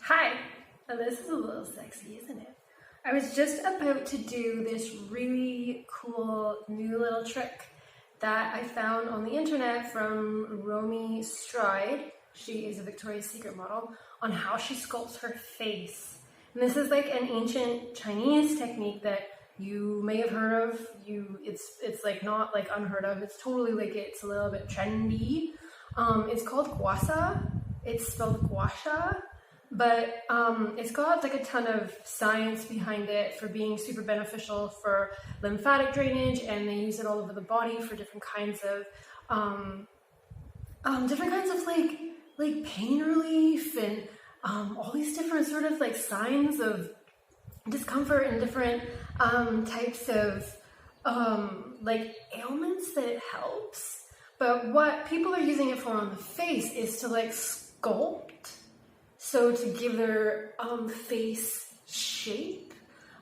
Hi! Now this is a little sexy, isn't it? I was just about to do this really cool new little trick that I found on the internet from Romy Stride. She is a Victoria's Secret model, on how she sculpts her face. And this is like an ancient Chinese technique that you may have heard of. It's like not like unheard of. It's totally like it's a little bit trendy. It's called Gua Sha. It's spelled Gua Sha. But it's got like a ton of science behind it for being super beneficial for lymphatic drainage, and they use it all over the body for different kinds of like pain relief and all these different sort of like signs of discomfort and different types of like ailments that it helps. But what people are using it for on the face is to like sculpt. So to give their face shape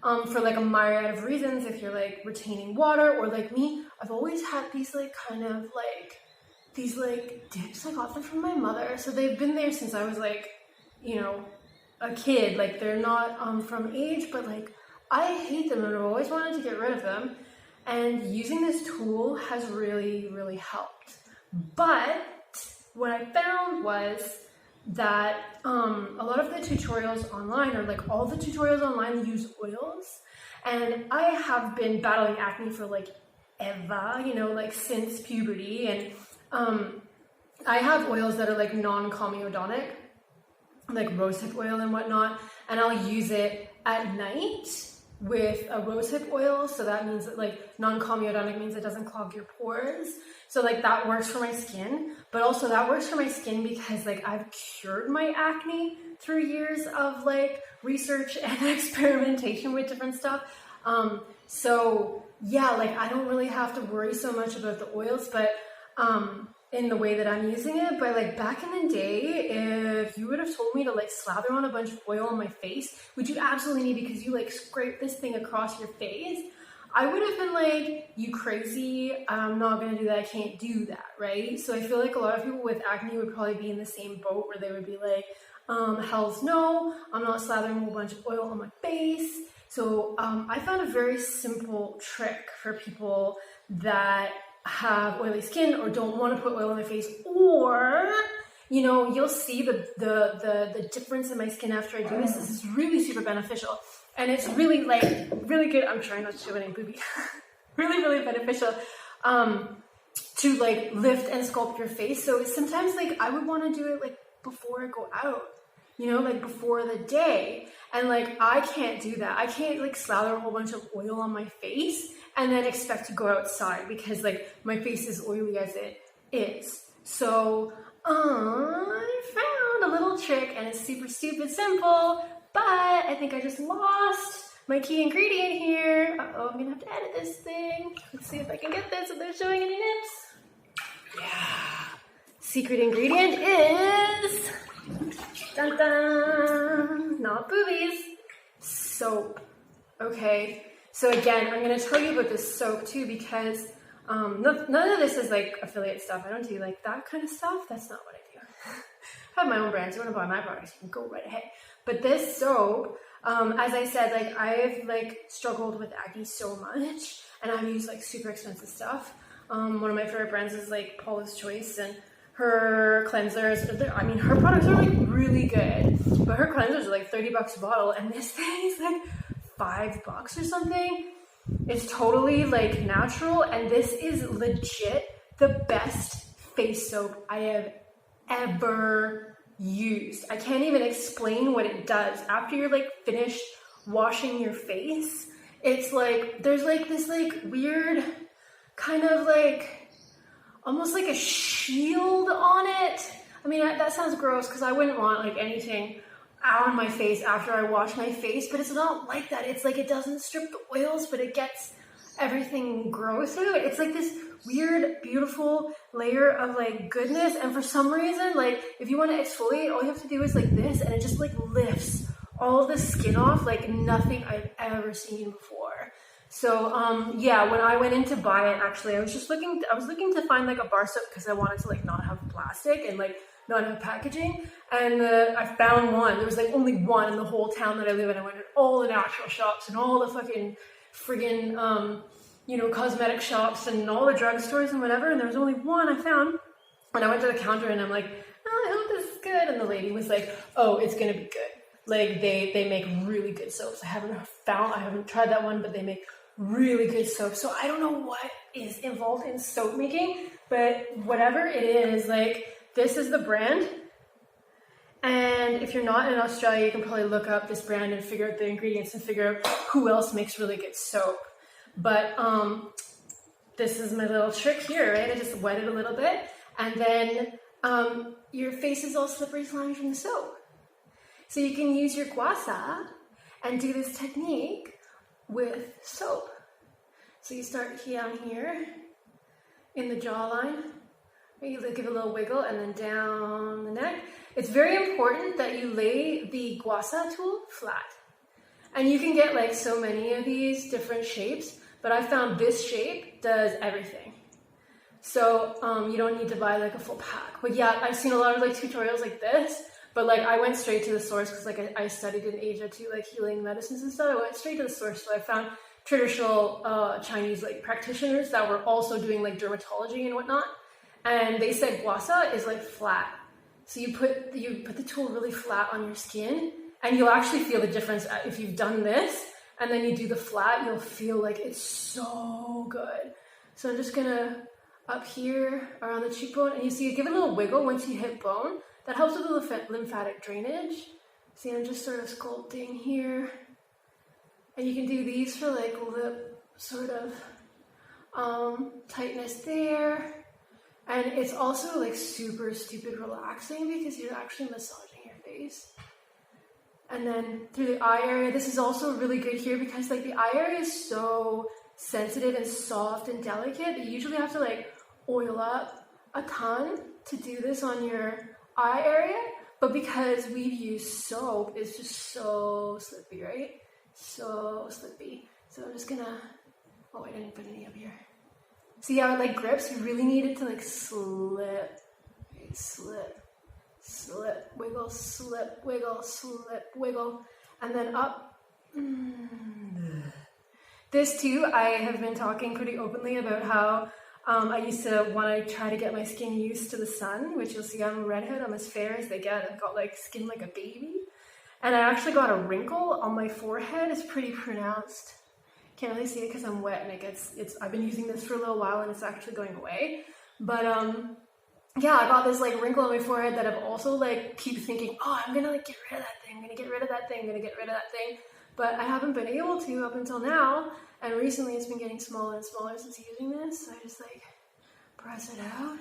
for like a myriad of reasons. If you're like retaining water, or like me, I've always had these like kind of like these like dips. I got them from my mother, so they've been there since I was like, you know, a kid. Like they're not from age, but like I hate them and I've always wanted to get rid of them. And using this tool has really helped. But what I found was that a lot of the tutorials online, or like all the tutorials online, use oils, and I have been battling acne for like ever, you know, like since puberty, and I have oils that are like non-comedonic, like rosehip oil and whatnot, and I'll use it at night with a rosehip oil. So that means that like non-comedonic means it doesn't clog your pores. So like that works for my skin, but also that works for my skin because like I've cured my acne through years of like research and experimentation with different stuff. So yeah, like I don't really have to worry so much about the oils, but in the way that I'm using it. But like back in the day, if you would have told me to like slather on a bunch of oil on my face, which you absolutely need because you like scrape this thing across your face, I would have been like, you crazy, I'm not gonna do that, I can't do that, right? So I feel like a lot of people with acne would probably be in the same boat where they would be like, hells no, I'm not slathering a whole bunch of oil on my face. So I found a very simple trick for people that have oily skin or don't want to put oil on their face, or you know, you'll see the difference in my skin after I do this. This is really super beneficial, and it's really like really good. I'm trying not to show any booby. really beneficial to like lift and sculpt your face. So sometimes like I would want to do it like before I go out, you know, like before the day, and like I can't do that. I can't like slather a whole bunch of oil on my face and then expect to go outside because like my face is oily as it is. So I found a little trick, and it's super stupid simple, but I think I just lost my key ingredient here. Uh-oh, I'm gonna have to edit this thing. Let's see if I can get this, if they're showing any nips. Yeah. Secret ingredient is, dun dun, not boobies, soap. Okay. So again, I'm going to tell you about this soap too, because none of this is like affiliate stuff. I don't do like that kind of stuff. That's not what I do. I have my own brands. You want to buy my products, you can go right ahead. But this soap, as I said, like I've like struggled with acne so much, and I've used like super expensive stuff. One of my favorite brands is like Paula's Choice, and her cleansers, I mean, her products are like really good, but her cleansers are like $30 a bottle, and this thing is like $5 or something. It's totally like natural, and this is legit the best face soap I have ever used. I can't even explain what it does. After you're like finished washing your face, it's like there's like this like weird kind of like almost like a shield on it. I mean, that sounds gross because I wouldn't want like anything on my face after I wash my face, but it's not like that. It's like it doesn't strip the oils, but it gets everything gross out. It's like this weird, beautiful layer of like goodness, and for some reason, like if you want to exfoliate, all you have to do is like this, and it just like lifts all the skin off like nothing I've ever seen before. So yeah, when I went in to buy it, actually I was looking to find like a bar soap because I wanted to like not have plastic and like not have packaging. And I found one. There was like only one in the whole town that I live in. I went to all the natural shops and all the fucking friggin', you know, cosmetic shops and all the drugstores and whatever. And there was only one I found. And I went to the counter and I'm like, oh, I hope this is good. And the lady was like, oh, it's gonna be good. Like they make really good soaps. I haven't tried that one, but they make really good soap. So I don't know what is involved in soap making, but whatever it is, like this is the brand. And if you're not in Australia, you can probably look up this brand and figure out the ingredients and figure out who else makes really good soap. But this is my little trick here, right? I just wet it a little bit, and then your face is all slippery slimy from the soap. So you can use your Gua Sha and do this technique with soap. So you start down here in the jawline, you give it a little wiggle, and then down the neck. It's very important that you lay the Gua Sha tool flat. And you can get like so many of these different shapes, but I found this shape does everything. So you don't need to buy like a full pack. But yeah, I've seen a lot of like tutorials like this, but like I went straight to the source because like I studied in Asia too, like healing medicines and stuff. I went straight to the source, so I found traditional Chinese like practitioners that were also doing like dermatology and whatnot. And they said Gua Sha is like flat. So you put the tool really flat on your skin, and you'll actually feel the difference if you've done this and then you do the flat. You'll feel like it's so good. So I'm just gonna up here around the cheekbone, and you see, give it a little wiggle once you hit bone. That helps with the lymphatic drainage. See, I'm just sort of sculpting here, and you can do these for like lip sort of tightness there. And it's also like super stupid relaxing because you're actually massaging your face. And then through the eye area, this is also really good here because like the eye area is so sensitive and soft and delicate that you usually have to like oil up a ton to do this on your eye area. But because we've used soap, it's just so slippy, right? So slippy. So I'm just gonna, oh, I didn't put any up here. See how it like grips? You really need it to like slip, okay, slip, wiggle, slip, wiggle, slip, wiggle, and then up. This too, I have been talking pretty openly about how I used to want to try to get my skin used to the sun, which you'll see I'm a redhead, I'm as fair as they get. I've got like skin like a baby. And I actually got a wrinkle on my forehead. It's pretty pronounced. Can't really see it because I'm wet, and I've been using this for a little while and it's actually going away. But yeah, I got this like wrinkle on my forehead that I've also like keep thinking, oh, I'm gonna like get rid of that thing, I'm gonna get rid of that thing, I'm gonna get rid of that thing. But I haven't been able to up until now, and recently it's been getting smaller and smaller since using this. So I just like press it out.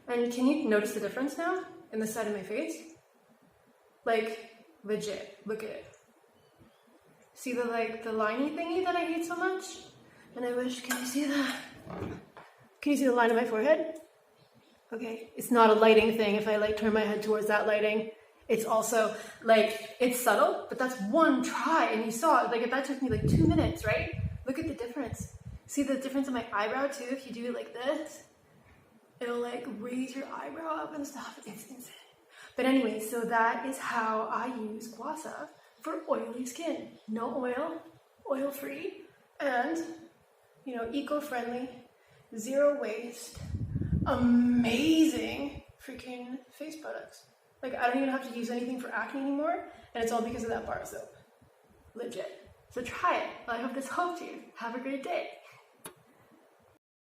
And can you notice the difference now in the side of my face? Like legit, look at it. See the like the liney thingy that I hate so much? And I wish, can you see that? Can you see the line of my forehead? Okay, it's not a lighting thing. If I like turn my head towards that lighting, it's also like, it's subtle, but that's one try. And you saw it, like that took me like 2 minutes, right? Look at the difference. See the difference in my eyebrow too? If you do it like this, it'll like raise your eyebrow up and stuff. It's insane. But anyway, so that is how I use Gua Sha for oily skin. No oil, oil-free, and, you know, eco-friendly, zero waste, amazing freaking face products. Like, I don't even have to use anything for acne anymore, and it's all because of that bar soap. Legit. So try it. I hope this helped you. Have a great day.